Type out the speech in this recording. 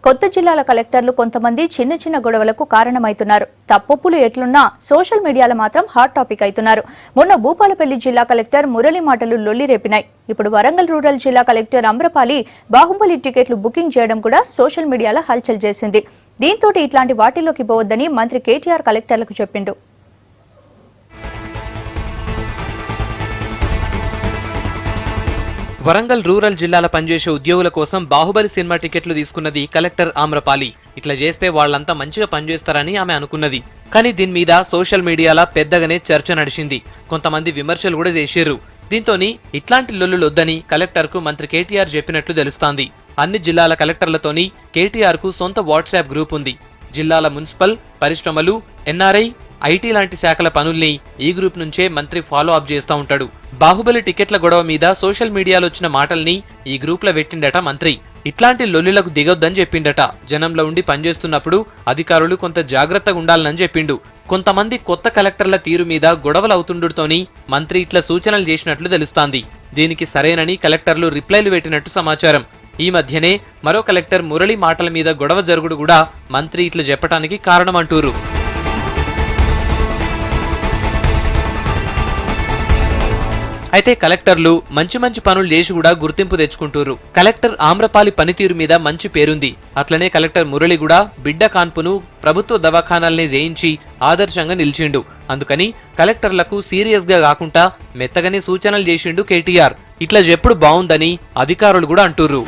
కొత్త జిల్లాల కలెక్టర్లు కొంతమంది చిన్న చిన్న గొడవలకు కారణమైతున్నారు. తప్పులు ఎట్లున్నా సోషల్ మీడియాలో మాత్రం హాట్ టాపిక్ అవుతున్నారు. మొన్న భూపాలపల్లి జిల్లా కలెక్టర్ మురళి మాటలు లొల్లి రేపినాయి. ఇప్పుడు వరంగల్ రూరల్ జిల్లా కలెక్టర్ అమ్రపాలి బాహుబలి టికెట్లు బుకింగ్ చేయడం కూడా సోషల్ మీడియాలో హల్చల్ చేసింది. దీంతో ఇట్లాంటి వాటిలోకి పోవద్దని మంత్రి కేటీఆర్ కలెక్టర్లకు చెప్పిండు. వరంగల్ రూరల్ జిల్లాల పనిచేసే ఉద్యోగుల కోసం బాహుబలి సినిమా టికెట్లు తీసుకున్నది కలెక్టర్ ఆమ్రపాలి. ఇట్లా చేస్తే వాళ్లంతా మంచిగా పనిచేస్తారని ఆమె అనుకున్నది. కానీ దీని మీద సోషల్ మీడియాలో పెద్దగానే చర్చ నడిచింది. కొంతమంది విమర్శలు కూడా చేశారు. దీంతోని ఇట్లాంటి లొల్లులు వద్దని కలెక్టర్ కు మంత్రి కేటీఆర్ చెప్పినట్లు తెలుస్తోంది. అన్ని జిల్లాల కలెక్టర్లతోని కేటీఆర్ కు సొంత వాట్సాప్ గ్రూప్ ఉంది. జిల్లాల మున్సిపల్, పరిశ్రమలు, ఎన్ఆర్ఐ, ఐటీ లాంటి శాఖల పనుల్ని ఈ గ్రూప్ నుంచే మంత్రి ఫాలో అప్ చేస్తూ ఉంటాడు. బాహుబలి టికెట్ల గొడవ మీద సోషల్ మీడియాలో వచ్చిన మాటల్ని ఈ గ్రూప్ లో పెట్టిండట మంత్రి. ఇట్లాంటి లొల్లులకు దిగొద్దని చెప్పిండట. జనంలో ఉండి పనిచేస్తున్నప్పుడు అధికారులు కొంత జాగ్రత్తగా ఉండాలని చెప్పిండు. కొంతమంది కొత్త కలెక్టర్ల తీరు మీద గొడవలు అవుతుండటంతోని మంత్రి ఇట్లా సూచనలు చేసినట్లు తెలుస్తోంది. దీనికి సరేనని కలెక్టర్లు రిప్లైలు పెట్టినట్టు సమాచారం. ఈ మధ్యనే మరో కలెక్టర్ మురళి మాటల మీద గొడవ జరుగుడు కూడా మంత్రి ఇట్లా చెప్పడానికి కారణమంటూరు. అయితే కలెక్టర్లు మంచి మంచి పనులు చేసి కూడా గుర్తింపు తెచ్చుకుంటారు. కలెక్టర్ ఆమ్రపాలి పనితీరు మీద మంచి పేరుంది. అట్లనే కలెక్టర్ మురళి కూడా బిడ్డ కాన్పును ప్రభుత్వ దవాఖానాల్ని చేయించి ఆదర్శంగా నిలిచిండు. అందుకని కలెక్టర్లకు సీరియస్ గా కాకుండా మెత్తగానే సూచనలు చేసిండు కేటీఆర్. ఇట్లా చెప్పుడు బాగుందని అధికారులు కూడా అంటుర్రు.